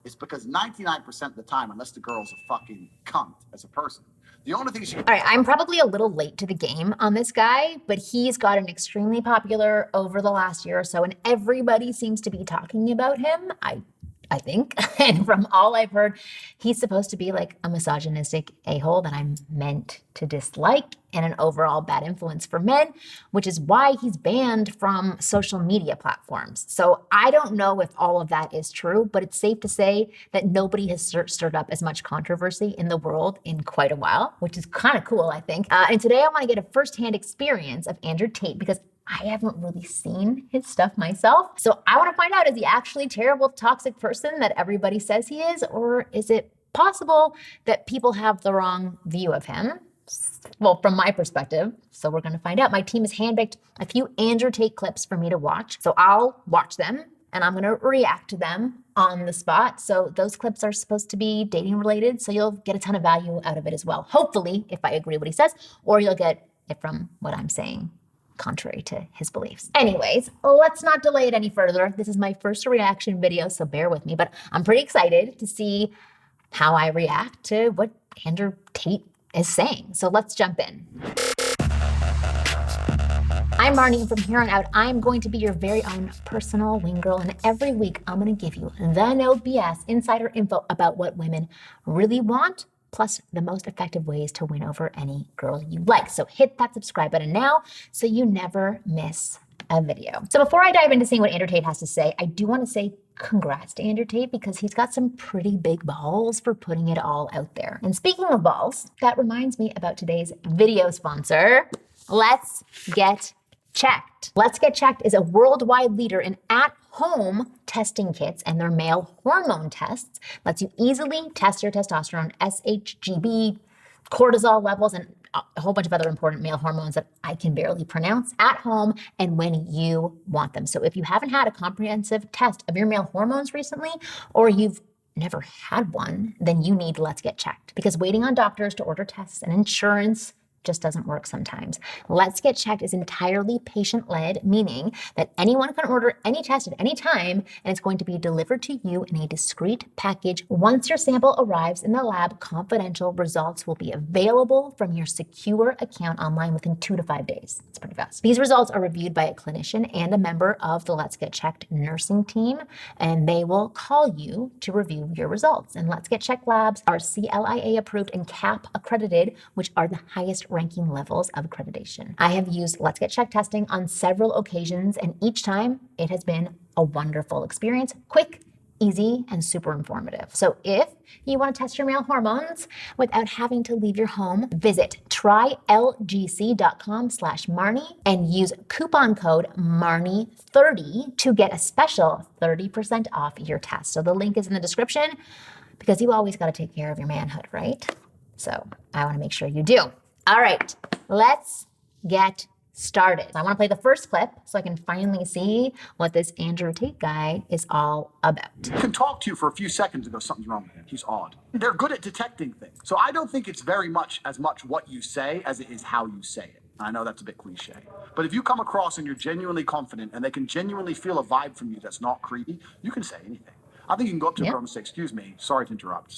is because 99% of the time, unless the girl's a fucking cunt as a person, the only thing she... All right, I'm probably a little late to the game on this guy, but he's gotten extremely popular over the last year or so, and everybody seems to be talking about him. I think, and from all I've heard, he's supposed to be like a misogynistic a-hole that I'm meant to dislike and an overall bad influence for men, which is why he's banned from social media platforms. So I don't know if all of that is true, but it's safe to say that nobody has stirred up as much controversy in the world in quite a while, which is kind of cool, I think. And today I want to get a firsthand experience of Andrew Tate because I haven't really seen his stuff myself. So I want to find out, is he actually a terrible, toxic person that everybody says he is? Or is it possible that people have the wrong view of him? Well, from my perspective. So we're going to find out. My team has handpicked a few Andrew Tate clips for me to watch. So I'll watch them and I'm going to react to them on the spot. So those clips are supposed to be dating related. So you'll get a ton of value out of it as well. Hopefully, if I agree with what he says, or you'll get it from what I'm saying, contrary to his beliefs. Anyways, let's not delay it any further. This is my first reaction video, so bear with me, but I'm pretty excited to see how I react to what Andrew Tate is saying. So let's jump in. I'm Marni, and from here on out, I'm going to be your very own personal wing girl, and every week I'm gonna give you the no BS insider info about what women really want, plus the most effective ways to win over any girl you like. So hit that subscribe button now so you never miss a video. So before I dive into seeing what Andrew Tate has to say, I do want to say congrats to Andrew Tate because he's got some pretty big balls for putting it all out there. And speaking of balls, that reminds me about today's video sponsor, Let's Get Checked. Let's Get Checked is a worldwide leader in at-home testing kits, and their male hormone tests lets you easily test your testosterone, SHGB, cortisol levels, and a whole bunch of other important male hormones that I can barely pronounce at home and when you want them. So if you haven't had a comprehensive test of your male hormones recently, or you've never had one, then you need Let's Get Checked, because waiting on doctors to order tests and insurance just doesn't work sometimes. Let's Get Checked is entirely patient-led, meaning that anyone can order any test at any time, and it's going to be delivered to you in a discreet package. Once your sample arrives in the lab, confidential results will be available from your secure account online within 2 to 5 days. It's pretty fast. These results are reviewed by a clinician and a member of the Let's Get Checked nursing team, and they will call you to review your results. And Let's Get Checked labs are CLIA approved and CAP accredited, which are the highest ranking levels of accreditation. I have used Let's Get Checked testing on several occasions, and each time it has been a wonderful experience, quick, easy, and super informative. So if you want to test your male hormones without having to leave your home, visit trylgc.com/Marni and use coupon code MARNI30 to get a special 30% off your test. So the link is in the description because you always got to take care of your manhood, right? So I want to make sure you do. All right, let's get started. I want to play the first clip so I can finally see what this Andrew Tate guy is all about. He can talk to you for a few seconds and go, something's wrong with him. He's odd. They're good at detecting things. So I don't think it's very much as much what you say as it is how you say it. I know that's a bit cliche. But if you come across and you're genuinely confident and they can genuinely feel a vibe from you that's not creepy, you can say anything. I think you can go up to a girl and say, excuse me, sorry to interrupt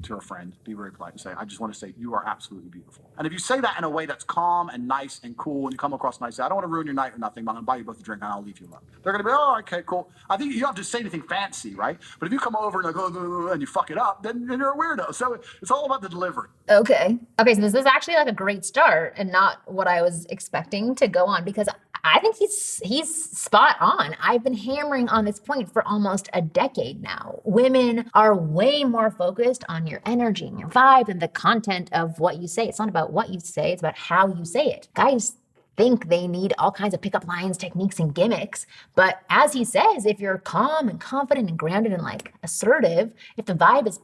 to a friend, be very polite and say, I just want to say you are absolutely beautiful. And if you say that in a way that's calm and nice and cool and you come across nice, I don't want to ruin your night or nothing, but I'm going to buy you both a drink and I'll leave you alone. They're going to be, oh, okay, cool. I think you don't have to say anything fancy, right? But if you come over and go and you fuck it up, then you're a weirdo. So it's all about the delivery. Okay, so this is actually like a great start and not what I was expecting to go on, because I think he's spot on. I've been hammering on this point for almost a decade now. Women are way more focused on your energy and your vibe than the content of what you say. It's not about what you say, it's about how you say it. Guys think they need all kinds of pickup lines, techniques, and gimmicks. But as he says, if you're calm and confident and grounded and like assertive, if the vibe is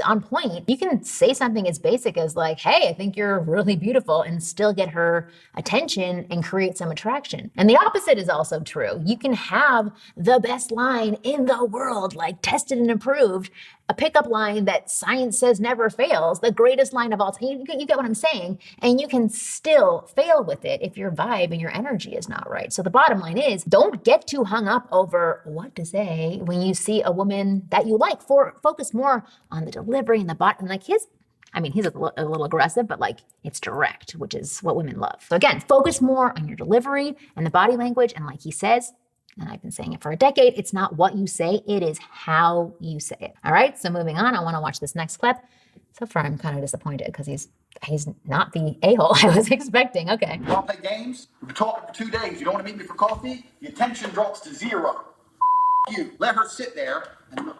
on point, you can say something as basic as like, hey, I think you're really beautiful, and still get her attention and create some attraction. And the opposite is also true. You can have the best line in the world, like tested and approved, a pickup line that science says never fails, the greatest line of all time. You get what I'm saying? And you can still fail with it if your vibe and your energy is not right. So the bottom line is, don't get too hung up over what to say when you see a woman that you like. Focus more on the delivery and the body. And like he's a little aggressive, but like it's direct, which is what women love. So again, focus more on your delivery and the body language. And like he says, and I've been saying it for a decade, it's not what you say, it is how you say it. All right, so moving on, I wanna watch this next clip. So far, I'm kind of disappointed because he's not the a-hole I was expecting. Okay. You wanna play games? We've been talking for 2 days. You don't wanna meet me for coffee? The attention drops to 0. You. Let her sit there and look.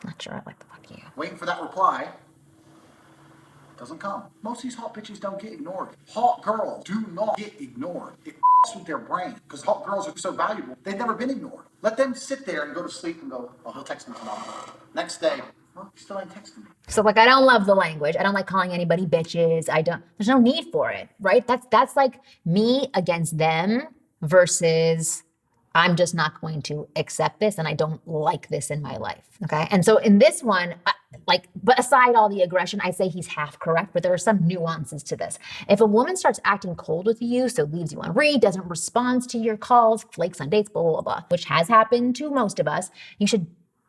Not sure I like the fuck you. Waiting for that reply. Doesn't come. Most of these hot bitches don't get ignored. Hot girls do not get ignored. It with their brain because hot girls are so valuable. They've never been ignored. Let them sit there and go to sleep and go, oh, he'll text me tomorrow. Next day, well, he still ain't texting me. So like, I don't love the language. I don't like calling anybody bitches. There's no need for it, right? That's like me against them versus I'm just not going to accept this and I don't like this in my life, okay? And so in this one, but aside all the aggression, I say he's half correct, but there are some nuances to this. If a woman starts acting cold with you, so leaves you on read, doesn't respond to your calls, flakes on dates, blah, blah, blah, which has happened to most of us, you should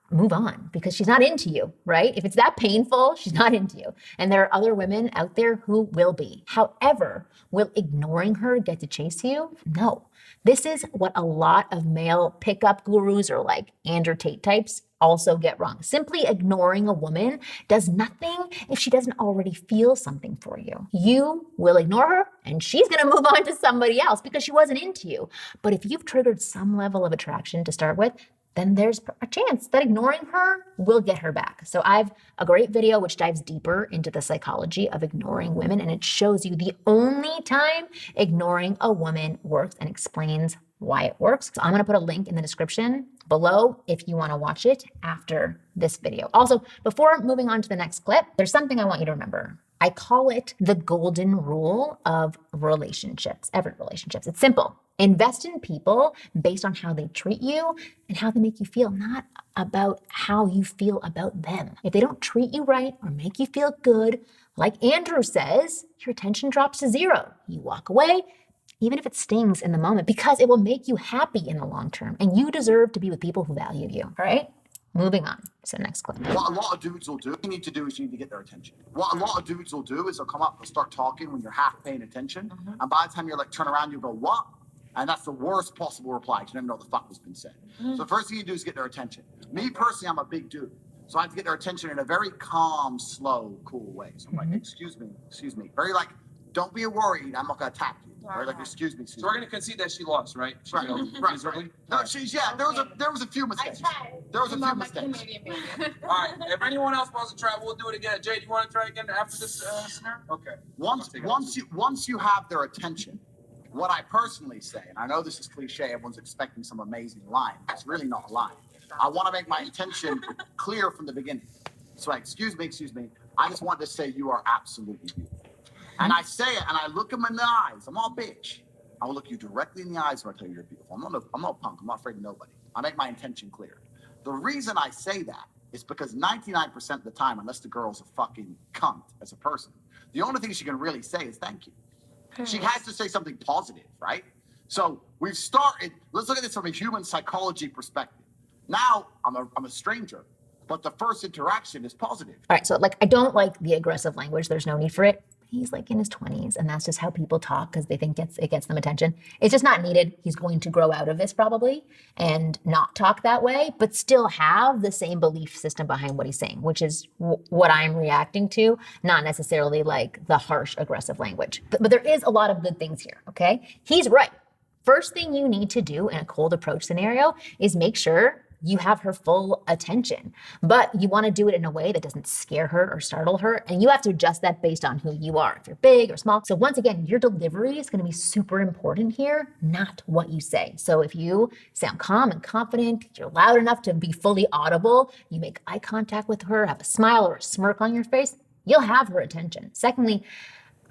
move on because she's not into you, right? If it's that painful, she's not into you. And there are other women out there who will be. However, will ignoring her get to chase you? No. This is what a lot of male pickup gurus or like Andrew Tate types also get wrong. Simply ignoring a woman does nothing if she doesn't already feel something for you. You will ignore her and she's gonna move on to somebody else because she wasn't into you. But if you've triggered some level of attraction to start with, then there's a chance that ignoring her will get her back. So I have a great video which dives deeper into the psychology of ignoring women, and it shows you the only time ignoring a woman works and explains why it works. So I'm gonna put a link in the description below if you wanna watch it after this video. Also, before moving on to the next clip, there's something I want you to remember. I call it the golden rule of relationships, every relationships. It's simple. Invest in people based on how they treat you and how they make you feel, not about how you feel about them. If they don't treat you right or make you feel good, like Andrew says, your attention drops to 0. You walk away, even if it stings in the moment, because it will make you happy in the long term. And you deserve to be with people who value you, all right? Moving on to the next clip. What a lot of dudes will do, what you need to do is you need to get their attention. What a lot of dudes will do is they'll come up and start talking when you're half paying attention. And by the time you're like, turn around, you go, what? And that's the worst possible reply because you never know what the fuck has been said. So the first thing you do is get their attention. Me personally, I'm a big dude. So I have to get their attention in a very calm, slow, cool way. So I'm like, excuse me. Very like, don't be worried, I'm not gonna attack you. Very like, excuse me. So we're gonna concede that she lost, right? She Right. No, there was a few mistakes. There was a few mistakes. All right, if anyone else wants to try, we'll do it again. Jay, do you want to try again after this scenario? Okay. Once you have their attention, what I personally say, and I know this is cliche, everyone's expecting some amazing line. It's really not a line. I want to make my intention clear from the beginning. So like, excuse me, I just want to say you are absolutely beautiful. And I say it, and I look them in the eyes. I'm all bitch. I will look you directly in the eyes when I tell you you're beautiful. I'm not punk. I'm not afraid of nobody. I make my intention clear. The reason I say that is because 99% of the time, unless the girl's a fucking cunt as a person, the only thing she can really say is thank you. She has to say something positive, right? So we've started, let's look at this from a human psychology perspective. Now I'm a stranger, but the first interaction is positive. All right, so like, I don't like the aggressive language. There's no need for it. He's like in his 20s and that's just how people talk because they think it gets them attention. It's just not needed. He's going to grow out of this probably and not talk that way, but still have the same belief system behind what he's saying, which is what I'm reacting to, not necessarily like the harsh, aggressive language. But there is a lot of good things here, okay? He's right. First thing you need to do in a cold approach scenario is make sure you have her full attention, but you want to do it in a way that doesn't scare her or startle her. And you have to adjust that based on who you are, if you're big or small. So once again, your delivery is going to be super important here, not what you say. So if you sound calm and confident, you're loud enough to be fully audible, you make eye contact with her, have a smile or a smirk on your face, you'll have her attention. Secondly,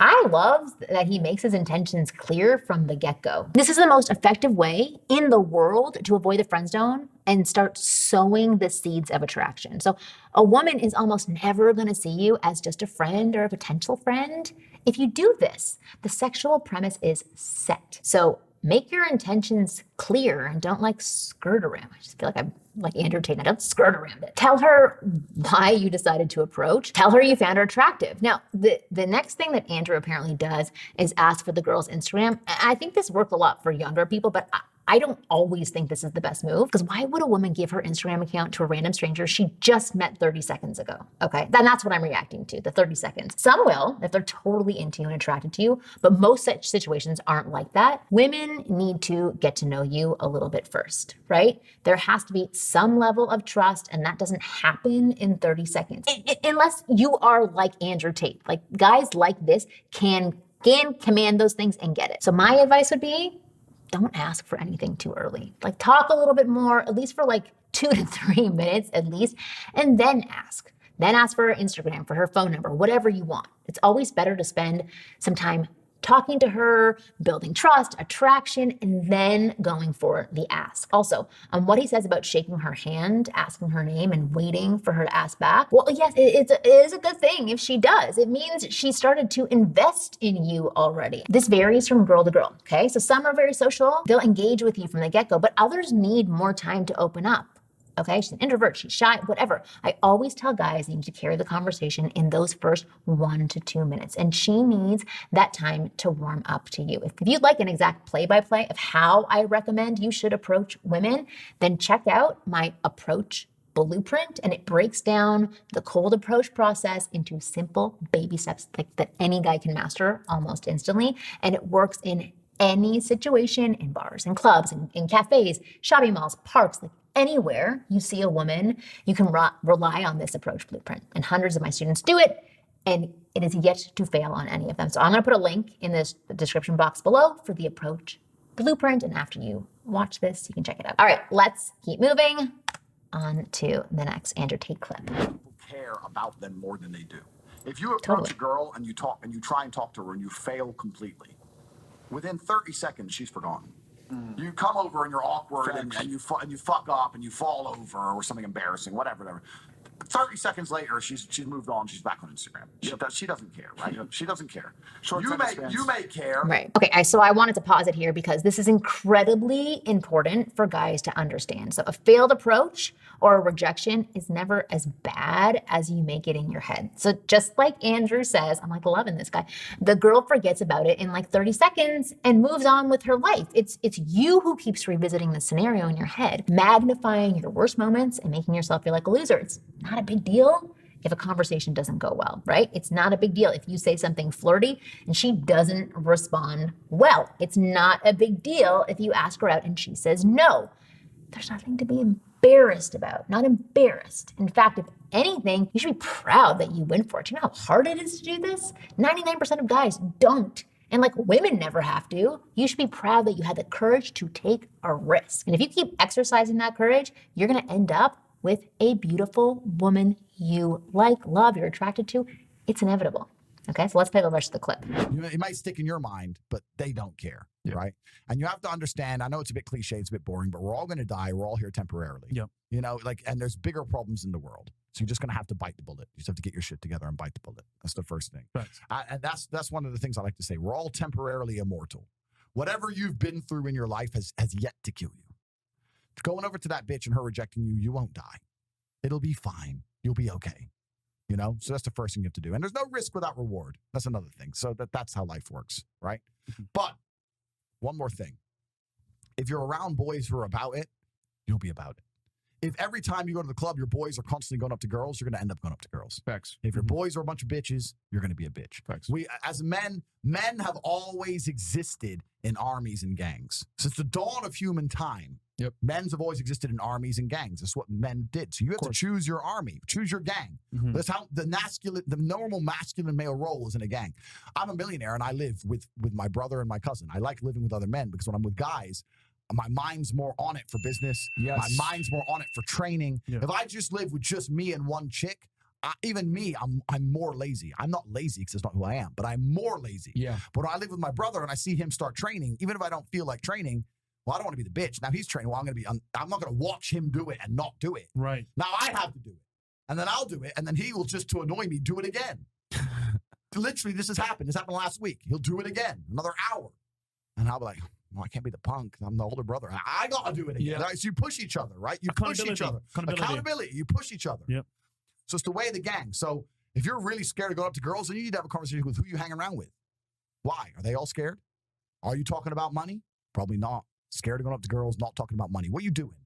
I love that he makes his intentions clear from the get-go. This is the most effective way in the world to avoid the friend zone and start sowing the seeds of attraction. So a woman is almost never going to see you as just a friend or a potential friend. If you do this, the sexual premise is set. So make your intentions clear and don't like skirt around. I just feel like I'm like Andrew Tate. I don't skirt around it. Tell her why you decided to approach. Tell her you found her attractive. Now, the next thing that Andrew apparently does is ask for the girl's Instagram. I think this worked a lot for younger people, but I don't always think this is the best move, because why would a woman give her Instagram account to a random stranger she just met 30 seconds ago? Okay, then that's what I'm reacting to, the 30 seconds. Some will, if they're totally into you and attracted to you, but most such situations aren't like that. Women need to get to know you a little bit first, right? There has to be some level of trust, and that doesn't happen in 30 seconds. Unless you are like Andrew Tate. Like, guys like this can command those things and get it. So my advice would be, don't ask for anything too early. Like, talk a little bit more, at least for like 2 to 3 minutes at least, and then ask. Then ask for her Instagram, for her phone number, whatever you want. It's always better to spend some time talking to her, building trust, attraction, and then going for the ask. Also, on what he says about shaking her hand, asking her name, and waiting for her to ask back, well, yes, it is a good thing if she does. It means she started to invest in you already. This varies from girl to girl, okay? So some are very social. They'll engage with you from the get-go, but others need more time to open up. Okay, she's an introvert, she's shy, whatever. I always tell guys they need to carry the conversation in those first 1 to 2 minutes. And she needs that time to warm up to you. If you'd like an exact play-by-play of how I recommend you should approach women, then check out my approach blueprint, and it breaks down the cold approach process into simple baby steps that any guy can master almost instantly. And it works in any situation, in bars and clubs, in cafes, shopping malls, parks, like anywhere you see a woman, you can rely on this approach blueprint. And hundreds of my students do it, and it is yet to fail on any of them. So I'm gonna put a link in the description box below for the approach blueprint, and after you watch this, you can check it out. All right, let's keep moving on to the next Andrew Tate clip. People care about them more than they do. If you approach a girl and you try and talk to her and you fail completely, within 30 seconds, she's forgotten. You come over and you're awkward and you fuck up and you fall over or something embarrassing, whatever. 30 seconds later, she's moved on. She's back on Instagram. She doesn't care, right? She doesn't care. You may care. Right. Okay, so I wanted to pause it here because this is incredibly important for guys to understand. So a failed approach or a rejection is never as bad as you make it in your head. So just like Andrew says, I'm like loving this guy, the girl forgets about it in like 30 seconds and moves on with her life. It's you who keeps revisiting the scenario in your head, magnifying your worst moments and making yourself feel like a loser. It's not a big deal if a conversation doesn't go well, right? It's not a big deal if you say something flirty and she doesn't respond well. It's not a big deal if you ask her out and she says no. There's nothing to be embarrassed about, not embarrassed. In fact, if anything, you should be proud that you went for it. You know how hard it is to do this? 99% of guys don't. And like women never have to. You should be proud that you had the courage to take a risk. And if you keep exercising that courage, you're gonna end up with a beautiful woman you like, love, you're attracted to. It's inevitable. Okay, so let's play the rest of the clip. It might stick in your mind, but they don't care, right? And you have to understand, I know it's a bit cliche, it's a bit boring, but we're all going to die. We're all here temporarily. Yep. You know, like, and there's bigger problems in the world. So you're just going to have to bite the bullet. You just have to get your shit together and bite the bullet. That's the first thing. Right. And that's one of the things I like to say. We're all temporarily immortal. Whatever you've been through in your life has yet to kill you. Going over to that bitch and her rejecting you, you won't die. It'll be fine. You'll be okay. You know, so that's the first thing you have to do. And there's no risk without reward. That's another thing. So that's how life works, right? But one more thing. If you're around boys who are about it, you'll be about it. If every time you go to the club, your boys are constantly going up to girls, you're going to end up going up to girls. Facts. If your boys are a bunch of bitches, you're going to be a bitch. Facts. We, as men have always existed in armies and gangs. Since the dawn of human time, men have always existed in armies and gangs. That's what men did. So you have to choose your army, choose your gang. That's how the normal masculine male role is in a gang. I'm a millionaire and I live with my brother and my cousin. I like living with other men because when I'm with guys, my mind's more on it for business. Yes. My mind's more on it for training. If I just live with just me and one chick, even me, I'm more lazy. I'm not lazy because it's not who I am, but I'm more lazy. Yeah. But when I live with my brother and I see him start training, even if I don't feel like training, well, I don't want to be the bitch. Now he's training. Well, I'm not going to watch him do it and not do it. Right. Now I have to do it. And then I'll do it. And then he will, just to annoy me, do it again. Literally, this has happened. This happened last week. He'll do it again, another hour. And I'll be like, well, I can't be the punk. I'm the older brother. I got to do it again. Yeah. Right? So you push each other, right? You push each other. Accountability. You push each other. Yep. So it's the way of the gang. So if you're really scared to go up to girls, then you need to have a conversation with who you hang around with. Why? Are they all scared? Are you talking about money? Probably not. Scared of going up to girls, not talking about money. What are you doing?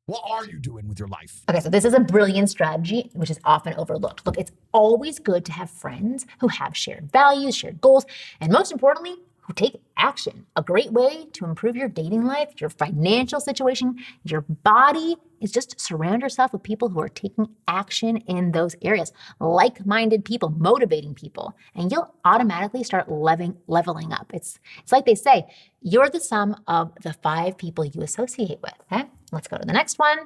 What are you doing with your life? Okay, so this is a brilliant strategy, which is often overlooked. Look, it's always good to have friends who have shared values, shared goals, and most importantly, who take action. A great way to improve your dating life, your financial situation, your body is just surround yourself with people who are taking action in those areas. Like-minded people, motivating people, and you'll automatically start leveling up. It's like they say, you're the sum of the 5 people you associate with. Okay? Let's go to the next one.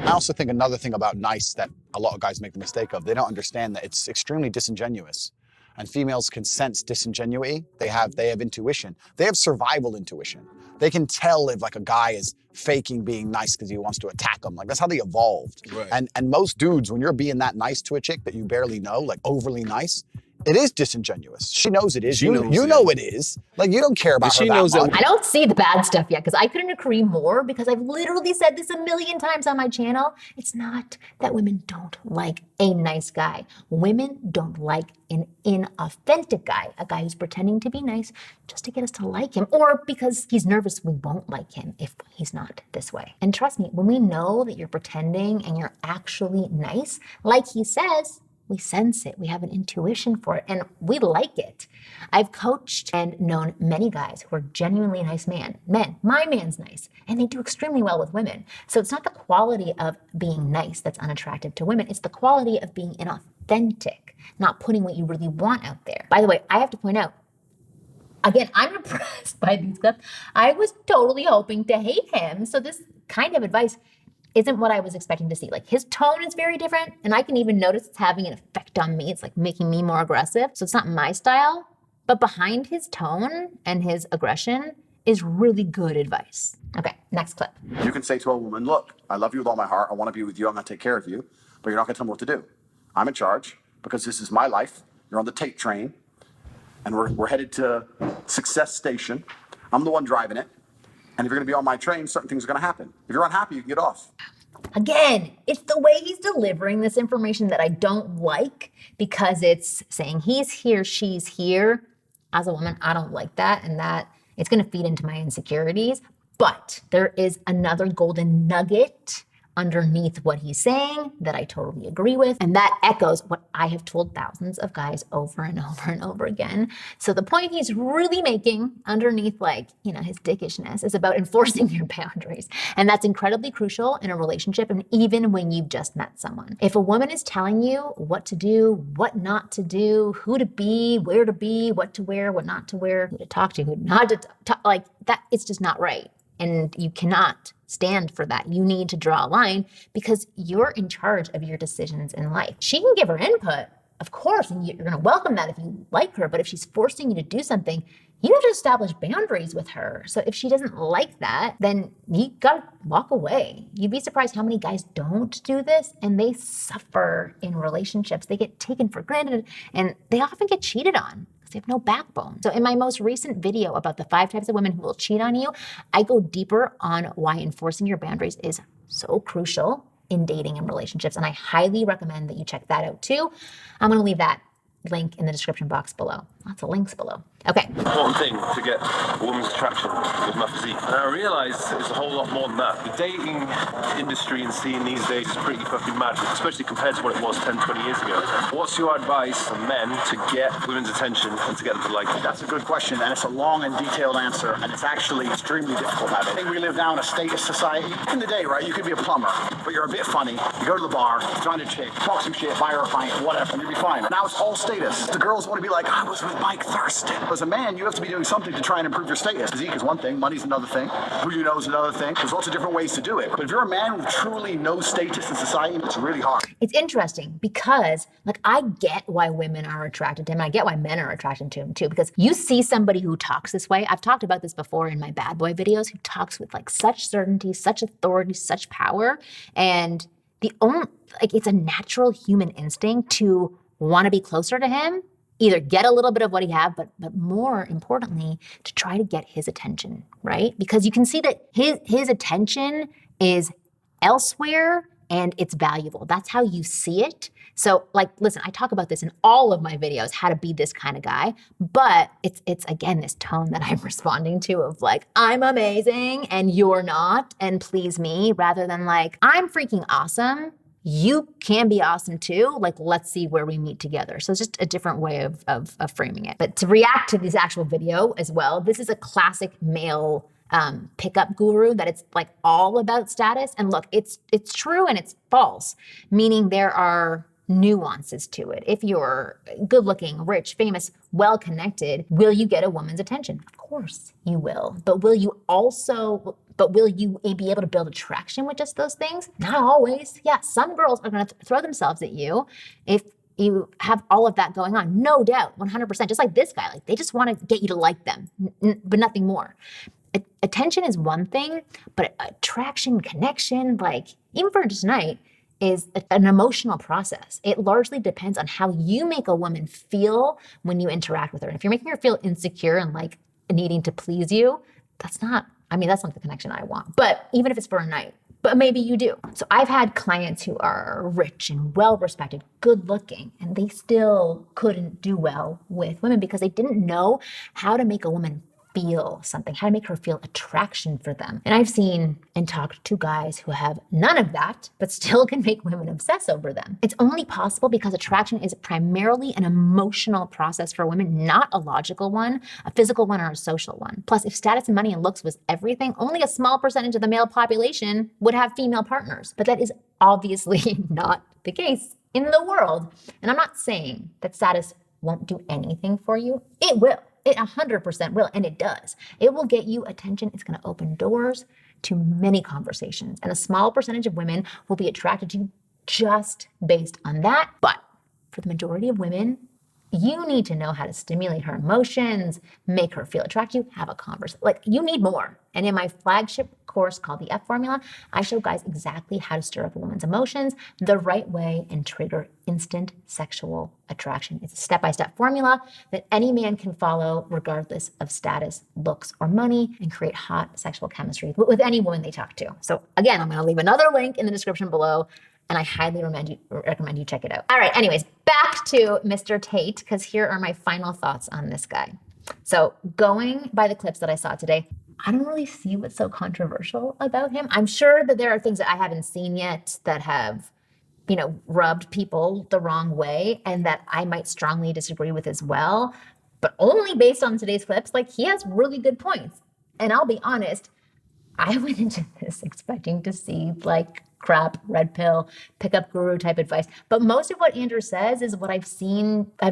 I also think another thing about nice that a lot of guys make the mistake of, they don't understand that it's extremely disingenuous. And females can sense disingenuity. They have intuition. They have survival intuition. They can tell if like a guy is faking being nice because he wants to attack them. Like that's how they evolved. Right. And most dudes, when you're being that nice to a chick that you barely know, like overly nice, it is disingenuous. She knows it is. You know it is. Like you don't care about her that much. I don't see the bad stuff yet because I couldn't agree more because I've literally said this a million times on my channel. It's not that women don't like a nice guy. Women don't like an inauthentic guy, a guy who's pretending to be nice just to get us to like him or because he's nervous we won't like him if he's not this way. And trust me, when we know that you're pretending and you're actually nice, like he says, we sense it, we have an intuition for it, and we like it. I've coached and known many guys who are genuinely nice men. My man's nice, and they do extremely well with women. So it's not the quality of being nice that's unattractive to women, it's the quality of being inauthentic, not putting what you really want out there. By the way, I have to point out, again, I'm impressed by these clips. I was totally hoping to hate him, so this kind of advice isn't what I was expecting to see. Like his tone is very different and I can even notice it's having an effect on me. It's like making me more aggressive. So it's not my style, but behind his tone and his aggression is really good advice. Okay, next clip. You can say to a woman, look, I love you with all my heart. I want to be with you. I'm going to take care of you, but you're not going to tell me what to do. I'm in charge because this is my life. You're on the Tate train and we're headed to Success Station. I'm the one driving it. And if you're going to be on my train, certain things are going to happen. If you're unhappy, you can get off. Again, it's the way he's delivering this information that I don't like because it's saying he's here, she's here. As a woman, I don't like that, and that it's going to feed into my insecurities. But there is another golden nugget underneath what he's saying that I totally agree with. And that echoes what I have told thousands of guys over and over and over again. So the point he's really making underneath his dickishness is about enforcing your boundaries. And that's incredibly crucial in a relationship and even when you've just met someone. If a woman is telling you what to do, what not to do, who to be, where to be, what to wear, what not to wear, who to talk to, who not to talk, like that, it's just not right. And you cannot stand for that. You need to draw a line because you're in charge of your decisions in life. She can give her input, of course, and you're going to welcome that if you like her. But if she's forcing you to do something, you have to establish boundaries with her. So if she doesn't like that, then you got to walk away. You'd be surprised how many guys don't do this and they suffer in relationships. They get taken for granted and they often get cheated on. They have no backbone. So in my most recent video about the 5 types of women who will cheat on you, I go deeper on why enforcing your boundaries is so crucial in dating and relationships. And I highly recommend that you check that out too. I'm gonna leave that link in the description box below. Lots of links below. Okay. Important thing to get a woman's attraction with my physique. And I realised it's a whole lot more than that. The dating industry and scene these days is pretty fucking mad, especially compared to what it was 10, 20 years ago. What's your advice for men to get women's attention and to get them to like you? That's a good question, and it's a long and detailed answer, and it's actually extremely difficult nowadays. I think we live now in a status society. In the day, right, you could be a plumber, but you're a bit funny. You go to the bar, find a chick, talk some shit, buy her a pint, whatever, and you'll be fine. Now it's all status. The girls want to be like, I was with Mike Thurston. As a man, you have to be doing something to try and improve your status. Physique is one thing, money's another thing, who you know is another thing. There's lots of different ways to do it. But if you're a man with truly no status in society, it's really hard. It's interesting because, like, I get why women are attracted to him. I get why men are attracted to him too, because you see somebody who talks this way. I've talked about this before in my bad boy videos, who talks with like such certainty, such authority, such power. And it's a natural human instinct to want to be closer to him, either get a little bit of what he has, but more importantly, to try to get his attention, right? Because you can see that his attention is elsewhere and it's valuable. That's how you see it. So like, listen, I talk about this in all of my videos, how to be this kind of guy, but it's again, this tone that I'm responding to of like, I'm amazing and you're not, and please me, rather than like, I'm freaking awesome. You can be awesome too. Like, let's see where we meet together. So it's just a different way of framing it. But to react to this actual video as well, this is a classic male pickup guru that it's like all about status. And look, it's true and it's false, meaning there are nuances to it. If you're good looking, rich, famous, well connected, will you get a woman's attention? Of course you will. But will you be able to build attraction with just those things? Not always. Yeah, some girls are going to throw themselves at you if you have all of that going on. No doubt, 100%. Just like this guy, like they just want to get you to like them, but nothing more. Attention is one thing, but attraction, connection, like even for tonight, is an emotional process. It largely depends on how you make a woman feel when you interact with her. And if you're making her feel insecure and like needing to please you, that's not the connection I want. But even if it's for a night, but maybe you do. So I've had clients who are rich and well-respected, good-looking, and they still couldn't do well with women because they didn't know how to make a woman feel something, how to make her feel attraction for them. And I've seen and talked to guys who have none of that, but still can make women obsess over them. It's only possible because attraction is primarily an emotional process for women, not a logical one, a physical one, or a social one. Plus, if status and money and looks was everything, only a small percentage of the male population would have female partners. But that is obviously not the case in the world. And I'm not saying that status won't do anything for you. It will. It 100% will, and it does. It will get you attention. It's going to open doors to many conversations, and a small percentage of women will be attracted to you just based on that. But for the majority of women, you need to know how to stimulate her emotions, make her feel attracted to you, have a conversation. Like, you need more. And in my flagship course called the F Formula, I show guys exactly how to stir up a woman's emotions the right way and trigger instant sexual attraction. It's a step-by-step formula that any man can follow regardless of status, looks, or money, and create hot sexual chemistry with any woman they talk to. So again, I'm going to leave another link in the description below, and I highly recommend you check it out. All right, anyways, back to Mr. Tate, because here are my final thoughts on this guy. So going by the clips that I saw today, I don't really see what's so controversial about him. I'm sure that there are things that I haven't seen yet that have, rubbed people the wrong way and that I might strongly disagree with as well, but only based on today's clips. Like, he has really good points. And I'll be honest, I went into this expecting to see like crap, red pill, pickup guru type advice. But most of what Andrew says is what I've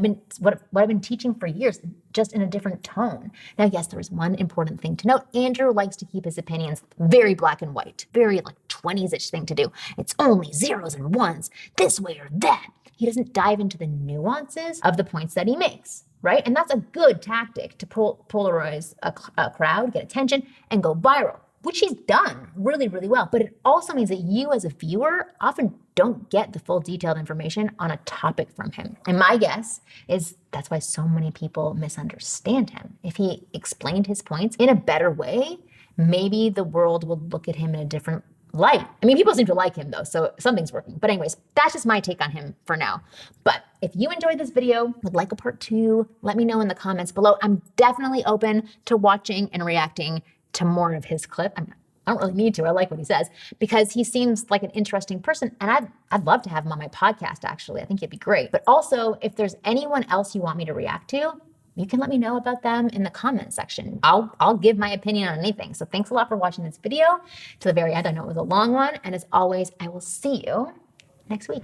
been teaching for years, just in a different tone. Now, yes, there is one important thing to note. Andrew likes to keep his opinions very black and white, very like 20s-ish thing to do. It's only zeros and ones, this way or that. He doesn't dive into the nuances of the points that he makes, right? And that's a good tactic to polarize a crowd, get attention, and go viral, which he's done really, really well. But it also means that you as a viewer often don't get the full detailed information on a topic from him. And my guess is that's why so many people misunderstand him. If he explained his points in a better way, maybe the world would look at him in a different light. I mean, people seem to like him though, so something's working. But anyways, that's just my take on him for now. But if you enjoyed this video, would like a part 2, let me know in the comments below. I'm definitely open to watching and reacting to more of his clip. I don't really need to. I like what he says because he seems like an interesting person, and I'd love to have him on my podcast, actually. I think it'd be great. But also, if there's anyone else you want me to react to, you can let me know about them in the comment section. I'll give my opinion on anything. So thanks a lot for watching this video to the very end. I know it was a long one, and as always, I will see you next week.